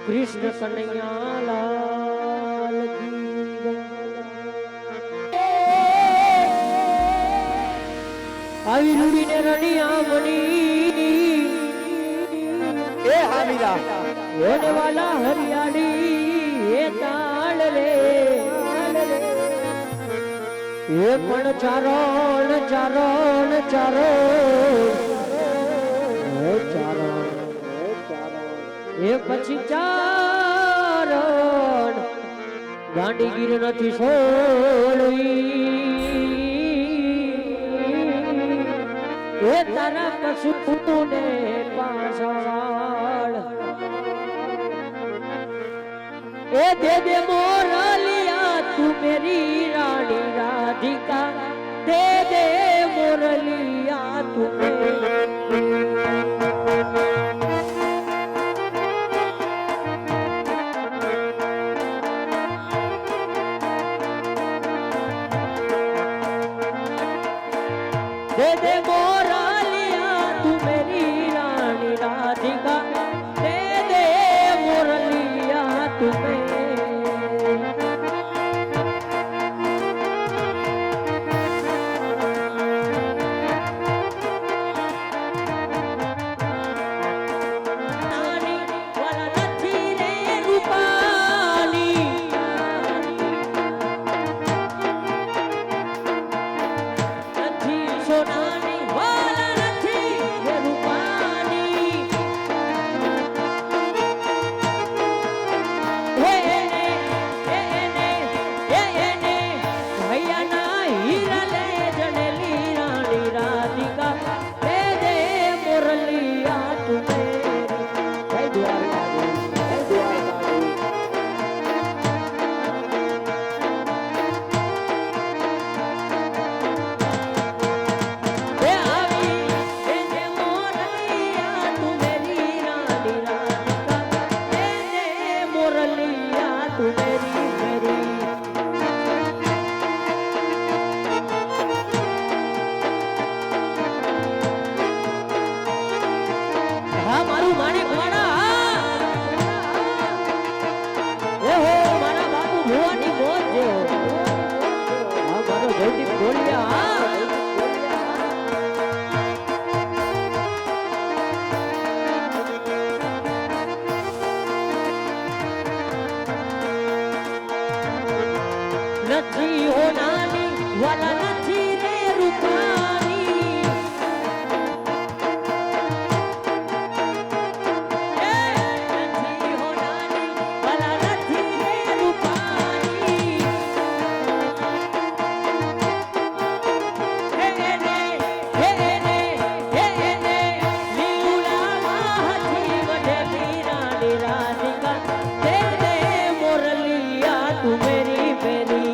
કૃષ્ણ કનૈયા લાલ કી જય। આવી રૂડીને રણિયા મણી એ હામીરા ઓને વાલા હરિયાળી એ તાળ રે એ પણ ચારણ ચારણ ચારણ એ પછી ચારણ ગાંડીગીર નથી છોડવી એ તારા પશુને પાછળ એ દે દે મોરલિયા તું મેરી રાણી રાધિકા દે દે મોરલિયા તું दे दे मोरलिया तू मेरी रानी राधिका दे दे मोरलिया तू નથી હોનાની વાલા નથી રે રૂપાની નથી હોનાની વાલા નથી રે રૂપાની હે લીલામાં હાથી વઢેલી રાણી રાધિકા દે દે મોરલિયા તું મેરી મેરી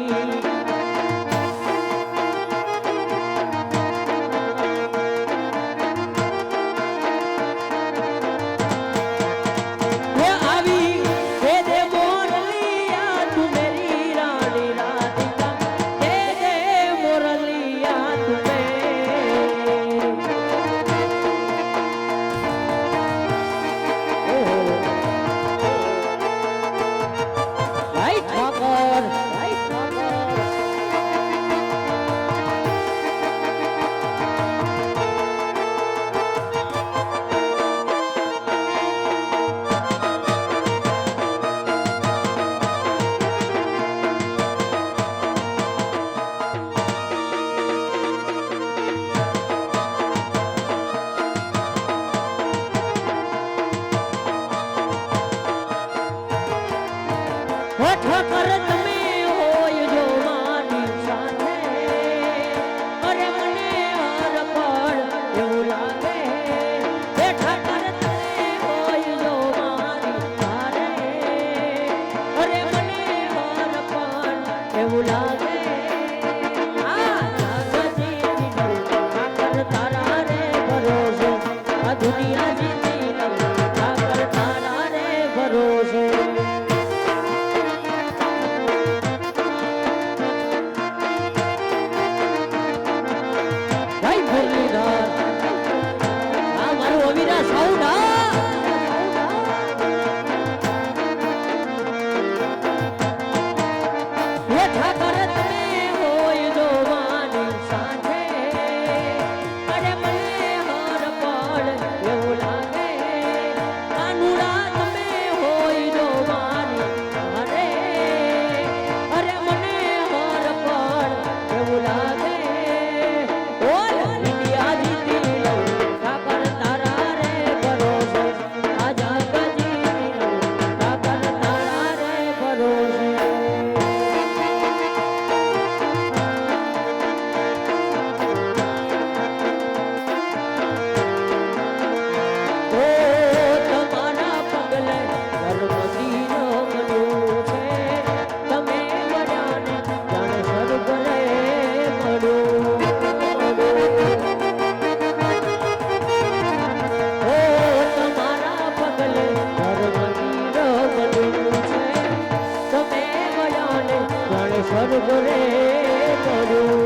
ઠાકર તમે હોય જો મારી સાથે અરે મને હર પળ એવું લાગે હે ઠાકર તમે હોય જો મારી સાથે અરે મને હર પળ એવું લાગે ઠાકર તારા રે ભરોસો આ દુનિયા જીતી લઉં ઠાકર તારા રે ભરોસો સ્વર્ગ રે કર્યું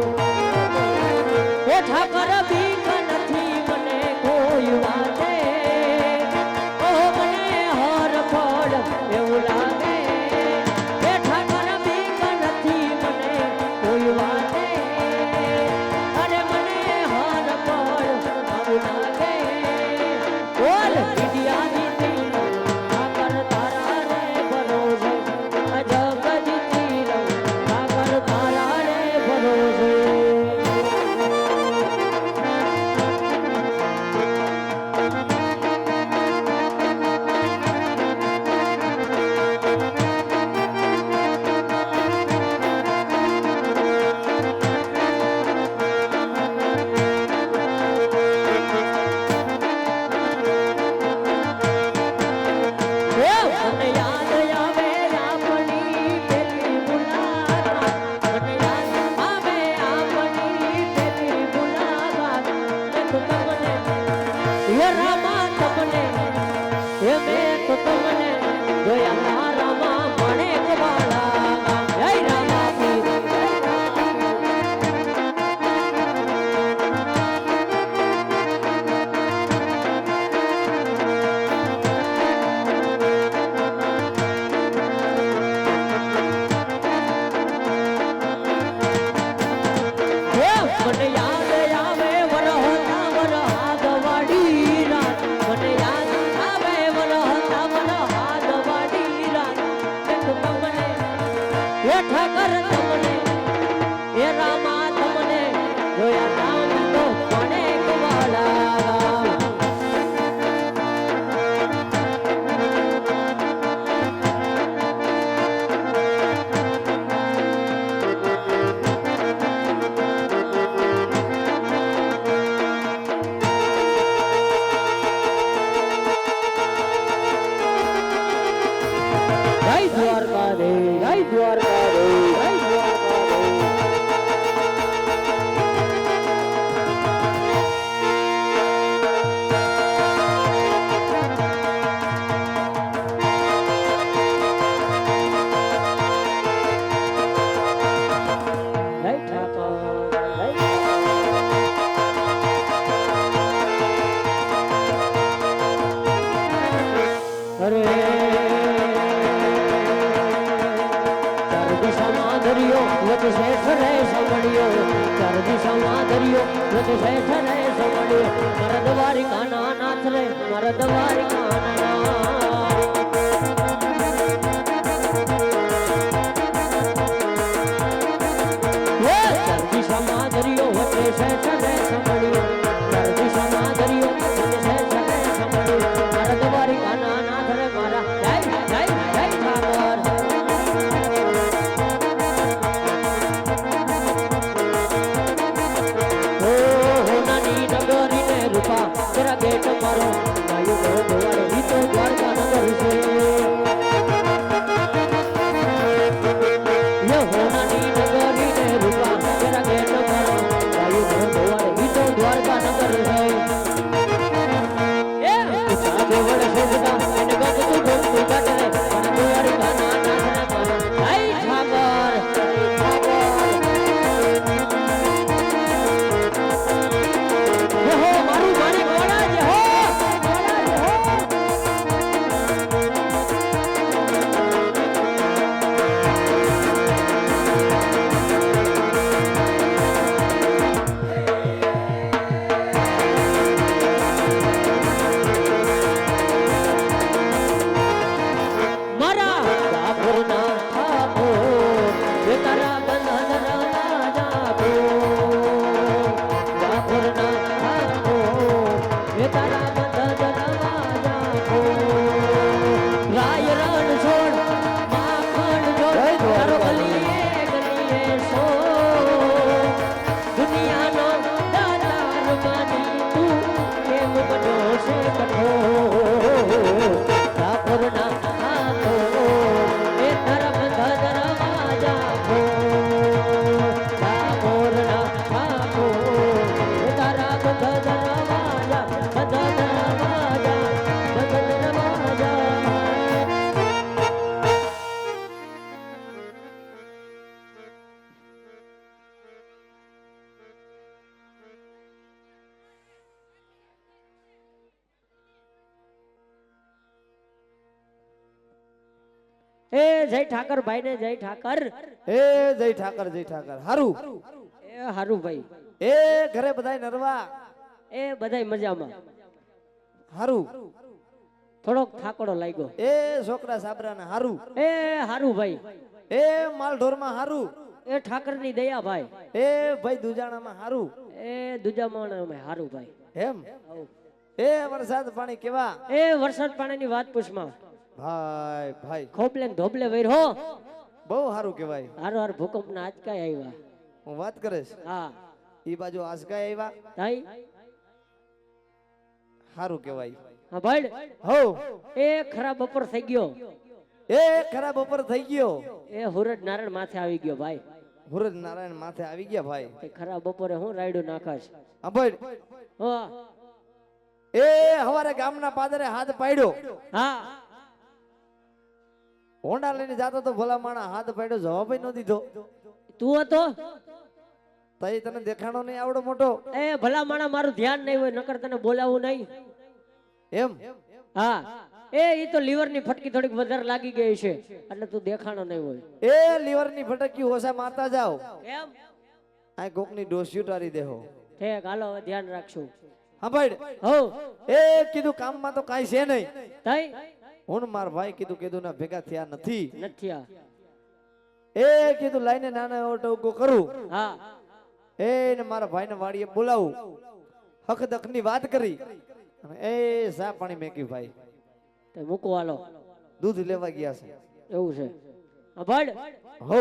એ ઠાકર બીક નથી મને કોઈ વાતે ઓ મને હર ફળ એવું લાગે એ ઠાકર બીક નથી મને કોઈ વાતે અરે મને હર ફળ આવું લાગે બોલ વિદ્યા જીતી ઠાકર તારા રે ભરોસે જગ જીતી રહું ઠાકર તારા રે ભરોસે મને યાદ આવે આપણી પેલી મુલાકાત મને યાદ આવે આપણી પેલી મુલાકાત મેં તો તમને હે રામા તમને હે મેં તો તમને જોયા રામા મને ગવાળા જય રામા પીર મને યાદ આવે વરહતા વરહાદવાડી રાત મને યાદ આવે વરહતા વરહાદવાડી રાત એક તમને હે ઠાકર તમને હે રામા તમને જોયા નામ તો મને ગવાળા જય દ્વારકા રે જય દ્વારકા રે જય દ્વારકા રે જય ઠાકોર જય અરે ચાર દિશામાં દરિયો વચ શેઠ રે સમડ્યો ચાર દિશામાં દરિયો વચ શેઠ રે સમડ્યો મારા દ્વારિકાના નાથ રે મારા દ્વારિકાના ચાર દિશામાં દરિયો વચ શેઠ રે સમડ્યો ચાર દિશામાં દરિયો વચ શેઠ રે સમડ્યો મારા દ્વારિકાના નાથ રે મારા જય જય જય ઠાકર નાની નગરી ને રૂપા જરા ગેટ મારો માયું ગો દ્વારો ઈ તો દ્વારકા નગર એ જય ઠાકર ભાઈ ને જય ઠાકર. એ જય ઠાકર હારું. એ હારું ભાઈ. એ ઘરે બધાય નરવા. એ બધાય મજામાં. હારું. થોડોક થાકડો લાગ્યો. એ છોકરા સાબરાને હારું. એ હારું ભાઈ. એ માલઢોર માં હારું. એ ઠાકર ની દયા ભાઈ. એ ભાઈ દુજાણામાં હારું. એ દુજામાણામાં હારું ભાઈ. એમ એ વરસાદ પાણી કેવા? એ વરસાદ પાણીની વાત પૂછમાં. ભાઈ ભાઈ ખોબલે ને ધોબલે વૈર હો. બહુ હારું કેવાય. હારો હાર ભૂકંપ ના આંચકા આવ્યા. હું વાત કરીશ. હા ઈ બાજુ આસકાય આવ્યા. તાઈ હારું કેવાય. હા ભાઈ. હો એ ખરા બપોર થઈ ગયો. એ ખરાબ ઉપર થઈ ગયો. એ હુરજ નારાયણ માથે આવી ગયો ભાઈ. હુરજ નારાયણ માથે આવી ગયા ભાઈ. એ ખરા બપોરે હું રાયડું નાખાશ. હા ભાઈ. હા એ હવારે ગામના પાદરે હાથ પાડ્યો. હા હોંડા લઈને જાતો તો ભલા માણા હાથ પાડ્યો જવાબ ન દીધો. તું હતો તઈ તને દેખાણો નહીં આવડો મોટો. એ ભલા માણા મારું ધ્યાન નહીં હોય નકર તને બોલાવું નહીં. એમ હા એ ઈ તો લીવર ની ફટકી થોડીક વધારે લાગી ગઈ છે એટલે તું દેખાણો નહીં હોય. એ લીવર ની ફટકી ઓછા મારતા જાઓ. કેમ આ કોક ની ડોસ્યુ તારી દેહો. ઠેક હાલો હવે ધ્યાન રાખશું. હા ભાઈ. હો એ કીધું કામમાં તો કાઈ છે નહીં. તઈ હું માર ભાઈ કીધું ના ભેગા થયા નથી. નથી આ. એ કીધું લાઈને નાનો એવો ટોકો કરું. હા એ ને મારા ભાઈ ને વાડીએ બોલાવું. હક દક ની વાત કરી. એ સા પાણી મેકી ભાઈ. તે મૂકો હાલો. દૂધ લેવા ગયા છે. એવું છે. હા ભાઈ. હો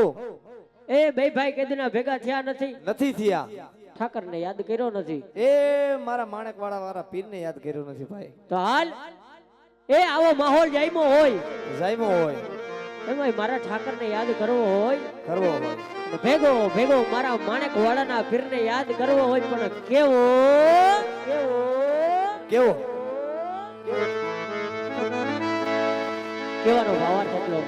એ બે ભાઈ કેદુના ભેગા થયા નથી. નથી થયા. ઠાકર ને યાદ કર્યો નથી. એ મારા માણેકવાળા વાળા પીર ને યાદ કર્યો નથી ભાઈ. તો હાલ એ આવો માહોલ જાયમો હોય જાયમો હોય એમાં મારા ઠાકર ને યાદ કરવો હોય કરવો હોય ભેગો ભેગો મારા માણેક વાળાના પીર ને યાદ કરવો હોય પણ કેવો કેવો કેવો કેવાનો ભાવાર્થ એટલો.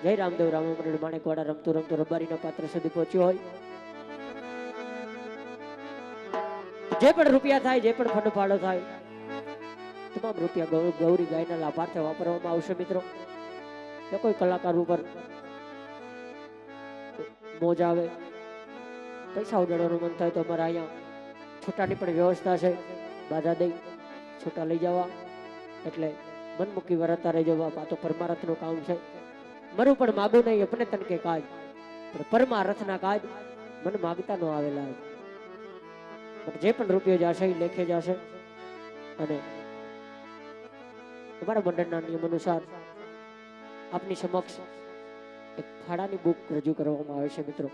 જય રામદેવ રામ મંડળ માણેક વાળા રમતું રમતું રબારીના પાત્ર સુધી પહોંચ્યો હોય. જે પણ રૂપિયા થાય જે પણ ફંડ ફાળો થાય તમામ રૂપિયા ગૌરી ગાયના લાભાર્થે વાપરવામાં આવશે મિત્રો. જો કોઈ કલાકાર ઉપર મોજ આવે પૈસા ઉડાડવાનું મન થાય તો અમારા અહીંયા છૂટાની પણ વ્યવસ્થા છે. બાધા દઈ છૂટા લઈ જવા એટલે મન મૂકી વરતા રહી જવા. આ તો પરમારથનું કામ છે. મરું પણ માગું નહીં અપને તન કે કાજ પણ પરમારથના કાજ મન માગતા ન આવેલા. જે પણ રૂપિયો જશે એ લેખે જશે અને અમારા મંડળના નિયમ અનુસાર આપની સમક્ષ એક ફાળાની બુક રજૂ કરવામાં આવે છે મિત્રો.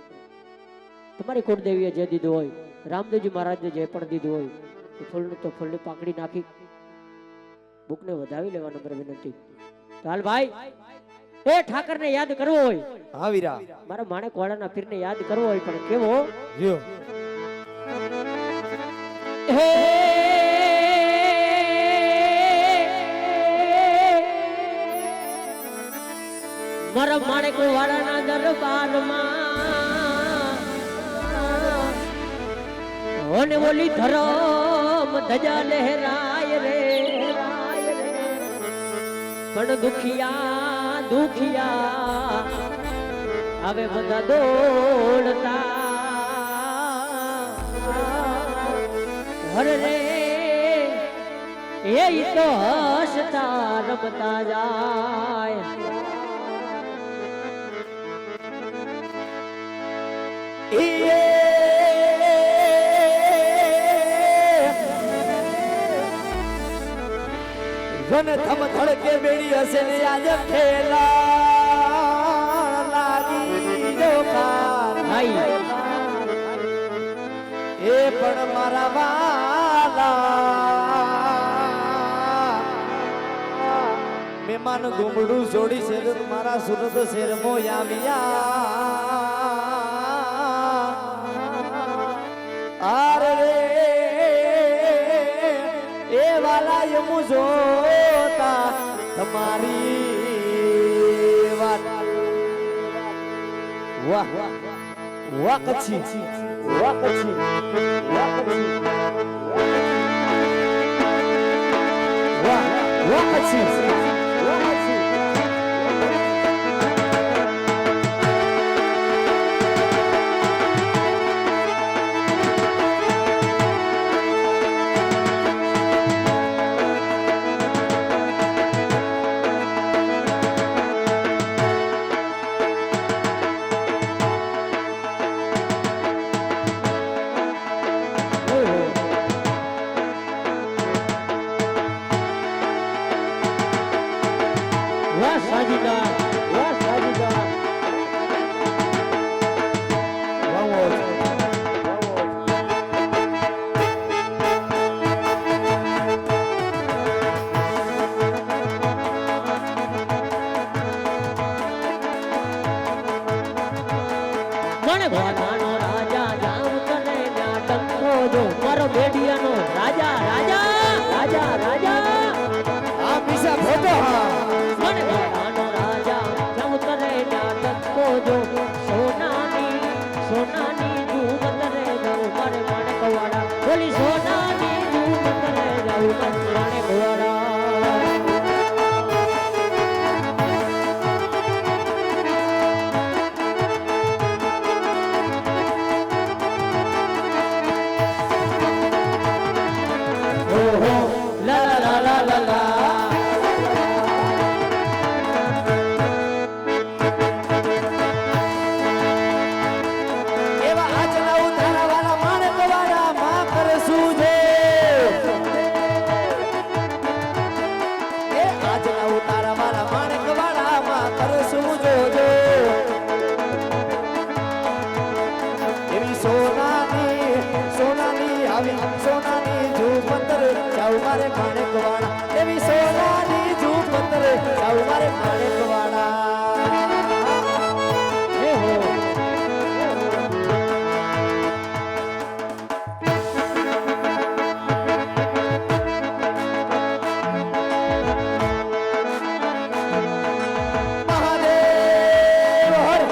તમારી કુળદેવીએ જે દીધું હોય રામદેવજી મહારાજને જે પણ દીધું હોય એ ફૂલની તો ફૂલની પાંખડી નાખી બુકને વધાવી લેવા નંબર વિનંતી. તો હાલ ભાઈ એ ઠાકરને યાદ કરવો હોય હા વીરા મારા માણેક વાળાના પીરને યાદ કરવો હોય પણ કેવો જો હે મારા માણેક વાળાના દરબારમાં ઓને ઓલી ધરમ ધજા લહેરાય રે પણ દુખિયા દુખિયા હવે બધા દોડતા હરે રે એ તો હસતા રમતા જાય. જન થમ ધડકે બેડી હશે ને આજ ખેલા લાગી જોકાર ભાઈ એ પણ મારા વાલા મહેમાન ગુમડું છોડી છે મારા સુરત શેર મોયાવિયા આરે રે એ વાલા યમુ જોતા તમારી વાત વાહ વાહ કચ્છી વાહ કચ્છી વાહ કચ્છી વાહ વાહ કચ્છી વાહ કચ્છી વાહ સાજીદા વાહ સાજીદા ગણગોટાનો રાજા જામ કરે ના ટંકો જો મારો બેડિયાનો રાજા રાજા રાજા રાજા આ પીસા ફોટો હા ગણગોટાનો રાજા જામ કરે ના ટંકો જો સોનાની સોનાની ધૂમ કરે જાઉં મારે માણકવાડા બોલી સોનાની ધૂમ કરે જાઉં મારે માણકવાડા એવા આજના ઉધારાવાળા માણકવાળા માં કરશું જે એ આજના ઉધારાવાળા માણકવાળા માં કરશું જોજો એવી સોનાની સોનાની આવી સોનાની ઝૂંપતર જાઉં મારે માણકવાળા એવી સોનાની ઝૂંપતર જાઉં મારે માણકવાળા હે હો મહાદેવ હર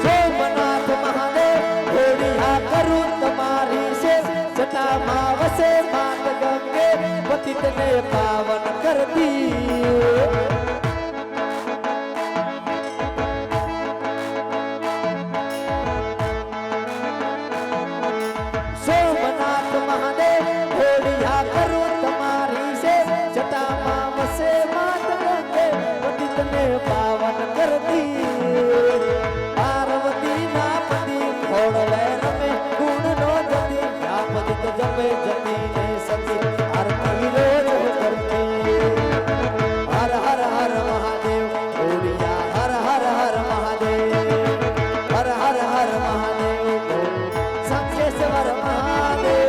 સોમનાથ મહાદેવ ઘોડિયા કરું તમારી છે જટામાં વસે માત ગંગે પતિતને પાવન કરતી સોમનાથ મહાદેવ ઘોડિયા કરું તમારી છે જટામાં વસે માત ગંગે પતિતને પાવન કરતી પાર્વતી ના પતિ ખોડલે રમે ગુણ નો જતી આ પતિત જપે જતી ને સતી આરતી રોજ કરતી હર હર હર મહાદેવ ઘોડિયા હર હર હર મહાદેવ હર હર હર મહાદેવ શંખેશ્વર મહાદેવ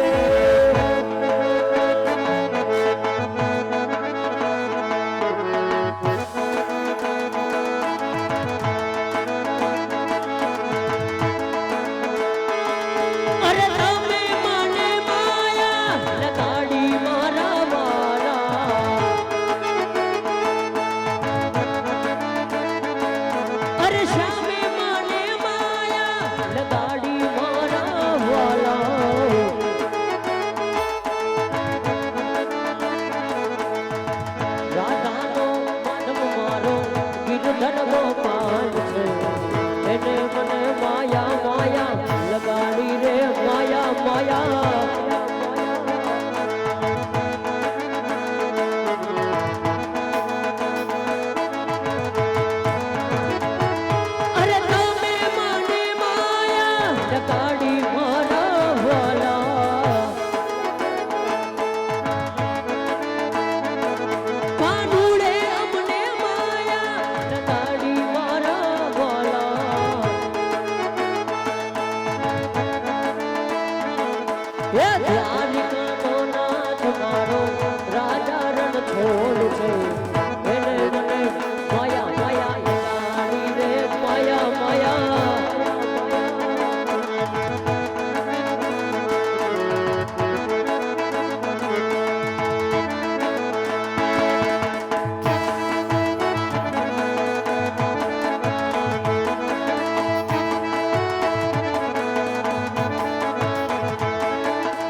અરે તમે મને માયા લગાડી મારા વાલા અરે શામે મને માયા લગાડી મારા વાલા રાધાનો માનવ મારો ગિરધર ગોપાલ છે એને મને માયા માયા લગાડી રે માયા માયા અરે તમે મને માયા લગાડી મારા વાલા કાનુડે અમને માયા લગાડી મારા વાલા એ દ્વારિકાનો નાથ મારો રાજા રણછોડ છે એને મને માયા માયા લગાડી રે માયા માયા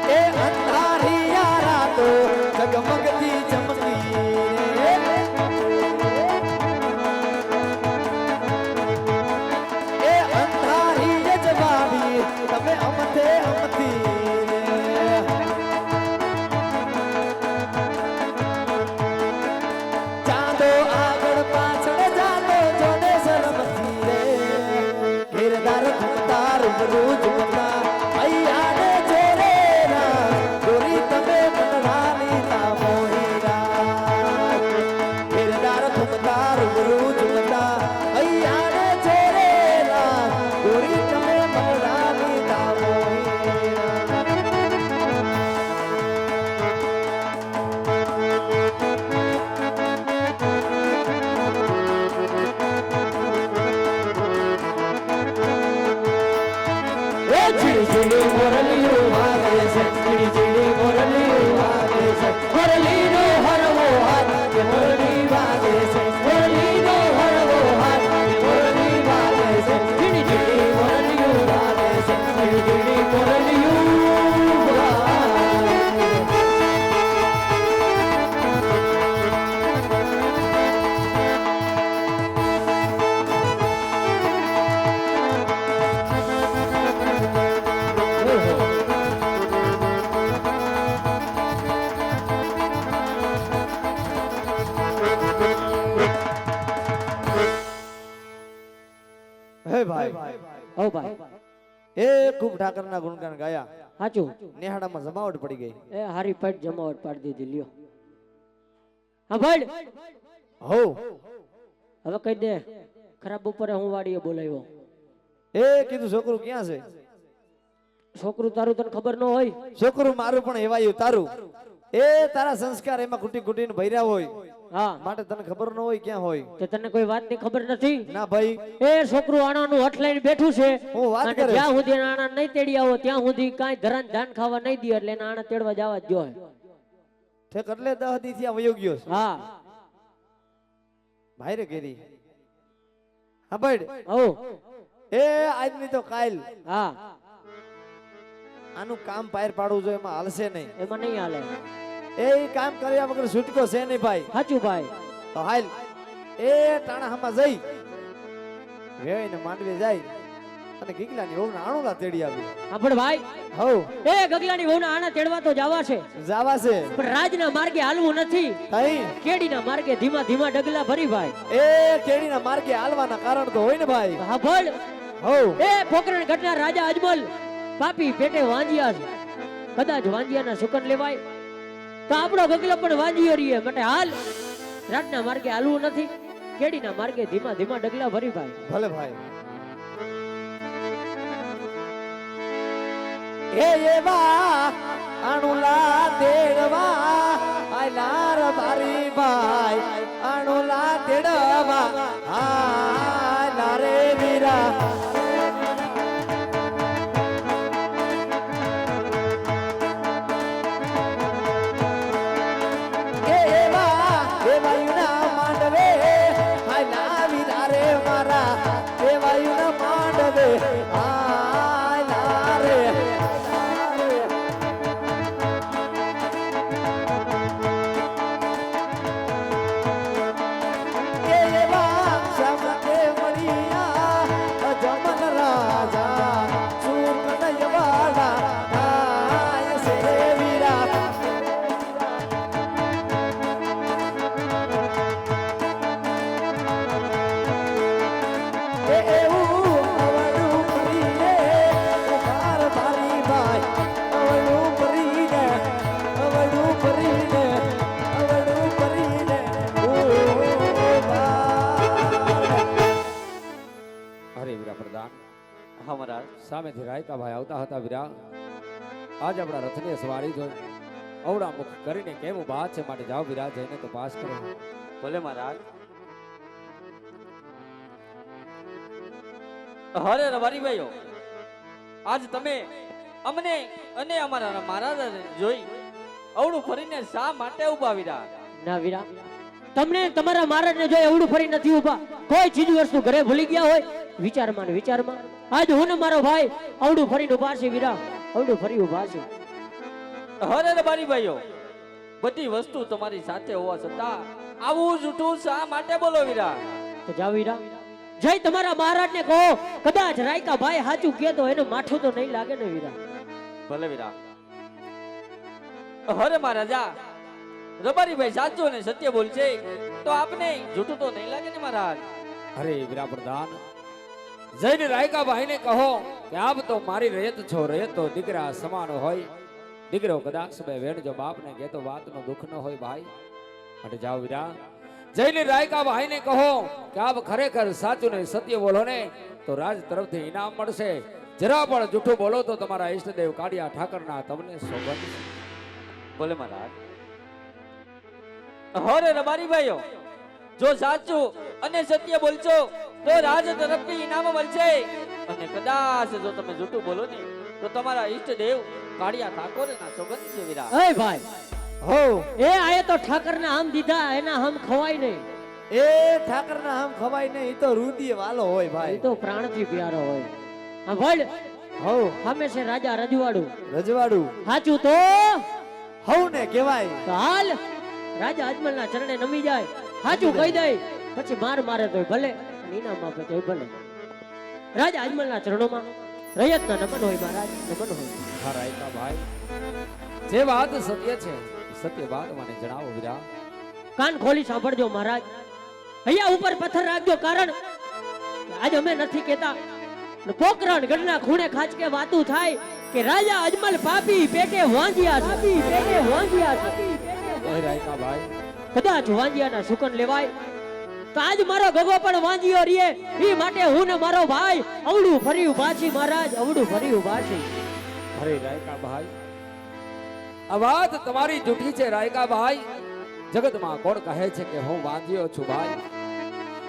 એ અંધારિયા રાતો જગમગતી ચમકી રે હો ભાઈ એ ખૂબ ઠાકરના ગુણગાન ગાયા, સાચું નેહાડામાં જમાવટ પડી ગઈ. એ હારી પેટ જમાવટ પાડી દીધી લ્યો. હા ભાઈ હો હવે કહી દે ખરાબ બપોરે હું વાડીએ બોલાવ્યો. એ કીધું છોકરું ક્યાં છે? છોકરું તારું તને ખબર ન હોય? છોકરું મારું પણ એવાયું તારું. એ તારા સંસ્કાર એમાં કુટી કુટીને ભર્યા હોય, હા માટે તને ખબર ન હોય ક્યાં હોય. તે તને કોઈ વાતની ખબર નથી? ના ભાઈ, એ છોકરું આણાનું હઠ લઈને બેઠું છે. હું વાત અને કરે જ્યાં સુધી આણા નહીં તેડી આવો ત્યાં સુધી કાંઈ ધરાન ધાન ખાવા નહીં દે, એટલે એને આણા તેડવા જવા જ જોઈએ. ઠેક એટલે 10 દી થયા વયો ગયો છે. હા ભાઈ રે કેરી. હા ભાઈ, હો એ આજની તો કાલ હા આનું કામ પાર પાડવું જોઈએ, એમાં હાલશે નહીં. એમાં નહીં હાલે. એ કામ કર્યા વગર છૂટકો છે નહીં ભાઈ. સાચું ભાઈ. તો હાલ એ ટાણામાં જઈ વેવાઈને માંડવે જાય અને ગીગલાની વહુને આણુલા તેડી આવી. સાંભળ ભાઈ, હો એ ગગલાની વહુના આણા તેડવા તો જવા છે, જાવા છે. પણ રાજના માર્ગે હાલવું નથી. કઈ કેડીના માર્ગે ધીમા ધીમા ડગલા ભરી ભાઈ. એ કેડીના માર્ગે હાલવાના કારણ તો હોય ને ભાઈ. સાંભળ, હો એ પોકરણ ઘટના રાજા અજમલ પાપી પેટે વાંજિયા છે. કદાચ વાંજિયાના સુકન લેવાય તો આપણો ગગલો પણ વાંજિયો રહીએ. માટે હાલ રાજના માર્ગે હાલવું નથી, કેડીના માર્ગે ધીમા ધીમા ડગલા ભરી ભાઈ. ભલે ભાઈ. એ એવા અણુલા તેડવા આયલાર બારી ભાઈ, અણુલા તેડવા આયલા રે વીરા. એ એવા દેવાયુના માંડવે આયલા વીરા રે મારા, દેવાયુના માંડવે આયલા રે. એ એવા સમતે મળ્યા જમન રાજા સુકનયવાળા આય સે વીરા. એ એવું અવળું કરીને બાર બારી ભાઈ, અવળું કરીને અવળું કરીને અવળું કરીને ઓ હરે વીરા પ્રધાન, હા મહારાજ. સામેથી રાયકા ભાઈ આવતા હતા. વીરા, આજ આપણા રથને સવારી જોઈ અવડા મુખ કરીને કેમ ઉભા છે, માટે જાઓ વીરા, જઈને તપાસ કરો. ભલે મહારાજ. હરે રવારી ભાઈઓ, આજ તમે અમને અને અમારા મહારાજાને જોઈ અવળું ફરીને શા માટે ઉભા વીરા? ના વીરા, તમને તમારા મહારાજને જોઈ એવડું ફરી નથી ઉભા. કોઈ ચીજ વસ્તુ ઘરે ભૂલી ગયા હોય વિચારમાં ને વિચારમાં આજ હું ને મારો ભાઈ અવડું ફરીને ઉભા છે વીરા, અવડું ફરી ઉભા છે. હરે રવારી ભાઈઓ, બધી વસ્તુ તમારી સાથે હોવા છતાં આવું જૂઠું શા માટે બોલો વીરા? તો જાઓ વીરા, જય તમારા મહારાજને કહો, કદાચ રાયકા ભાઈ સાચું કહે તો એનું માથું તો નહીં લાગે ને વીરા. ભલે વીરા. હરે મહારાજા, રબારીભાઈ સાચું અને સત્ય બોલશે તો આપને જૂઠું તો નહીં લાગે ને મહારાજ? હરે વીરા પ્રધાન, જઈને રાયકા ભાઈને કહો કે આપ તો મારી રયત છો, રયત તો દીકરા સમાન હોય. દીકરો કદાચ બે વેણ જો બાપને કહે તો વાતનો દુઃખ ન હોય ભાઈ. માટે જાઓ વીરા, જઈને રાયકા ભાઈને કહો કે આપ ખરેખર સાચું ને સત્ય બોલો ને તો રાજ તરફથી ઇનામ મળશે. જરા પણ જૂઠું બોલો તો તમારા ઈષ્ટદેવ કાળિયા ઠાકરના તમને સોગંદ. બોલે મહારાજ. હરે રબારી ભાઈઓ, જો સાચું અને સત્ય બોલશો તો રાજ તરફથી ઇનામ મળશે, અને કદાચ જો તમે જૂઠું બોલો ને તો તમારા ઈષ્ટદેવ કાળિયા ઠાકોરના સોગંદ છે વીરા. એ ભાઈ, હો એ આયે તો ઠાકરના આમ દીધા, એના આમ ખવાય નહીં. એ ઠાકરના આમ ખવાય નહીં, ઈ તો રુદિય વાલો હોય એ ભાઈ. તો પ્રાણથી પ્યારો હોય. હા ભાઈ, હો સામે છે રાજા રજવાડું, રજવાડું સાચું તો હવ ને કહેવાય. તો હાલ રાજા અજમલના ચરણે નમી જાય, સાચું કહી દે, પછી માર મારે તોય ભલે, અને ઇનામ આપે તોય ભલે. રાજા અજમલના ચરણોમાં રયતના નમન હોય મહારાજ, નમન હોય. હા રાયકા ભાઈ, જે વાત સત્ય છે સત્ય વાત મને જણાવો વીરા. કાન ખોલી સાંભળજો મહારાજ, અહીંયા ઉપર પથ્થર રાખજો, કારણ કે આજ અમે નથી કહેતા ને પોકરણ ગઢના ખૂણે ખાચકે વાતું થાય કે રાજા અજમલ પાપી પેટે વાંજિયા છે. એ રાયકા ભાઈ કદાચ વાંજિયાના સુકન લેવાય તો આજ મારો ગગો પણ વાંજિયો રીએ. ઈ માટે હું ને મારો ભાઈ અવડું ફરી ઉભાછી મહારાજ, અવડું ફરી ઉભાછી. અરે રાયકા ભાઈ આ વાત તમારી જૂઠી છે રાયકા ભાઈ. જગતમાં કોણ કહે છે કે હું વાંજ્યો છું ભાઈ?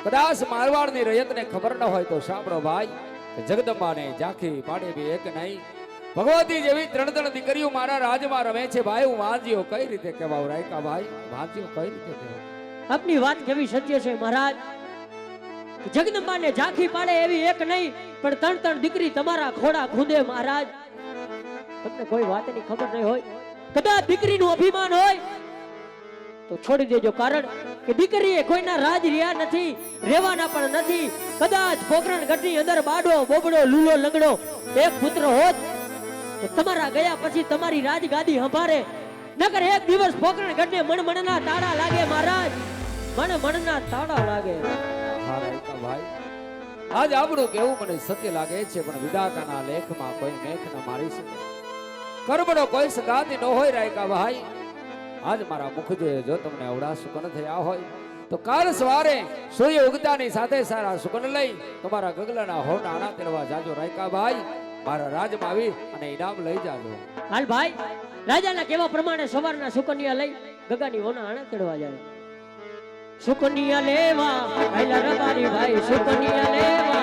કદાચ મારવાડની રયતને ખબર ન હોય તો સાંભળો ભાઈ, જગદંબાને ઝાંખી પાડે બી એક નહીં. ભગવતી જેવી ત્રણ દીકરીઓ મારા રાજમાં રમે છે ભાઈ. હું વાંજ્યો કઈ રીતે કહેવાઉં રાયકા ભાઈ? વાંજ્યો કઈ રીતે કહેવાઉં? આપની વાત કેવી સત્ય છે મહારાજ. જગદંબાને ઝાંખી પાડે એવી એક નહીં પણ ત્રણ દીકરી તમારા ખોડા ખૂંદે મહારાજ. તમને કોઈ વાતની ખબર નહીં હોય, કદાચ દીકરીનું અભિમાન હોય તો છોડી દેજો. કારણ કે દીકરીએ કોઈના રાજ રહ્યા નથી, રહેવાના પણ નથી. કદાચ પોકરણ ગઢની અંદર બાડો બોબડો લૂલો લંગડો એક પુત્ર હોત તો તમારા ગયા પછી તમારી રાજગાદી સંભાળે. નકર એક દિવસ પોકરણ ગઢને મણમણના તાળા લાગે મહારાજ, મણમણના તાળા લાગે. હા રાયકા ભાઈ આજ આપણું કેવું મને સત્ય લાગે છે, પણ વિધાતાના લેખમાં કોઈ મેખ ન મારી શકે. કર્મનો કોઈ સગાતી ન હોય રાયકા ભાઈ. આજ મારા મુખ જો તમને અવડા સુકન થયા હોય તો કાલ સવારે સૂર્ય ઉગતાની સાથે સારા સુકન લઈ તમારા ગગલાના હોના આણા તેડવા જાજો રાયકા ભાઈ. મારા રાજમાં આવી અને ઇનામ લઈ જાજો. હાલ ભાઈ, રાજાના કેવા પ્રમાણે સવારના સુકન્યા લઈ ગગાની હોના આણા તેડવા જાય. સુકન્યા લેવા આયલા રબારી ભાઈ, સુકન્યા લેવા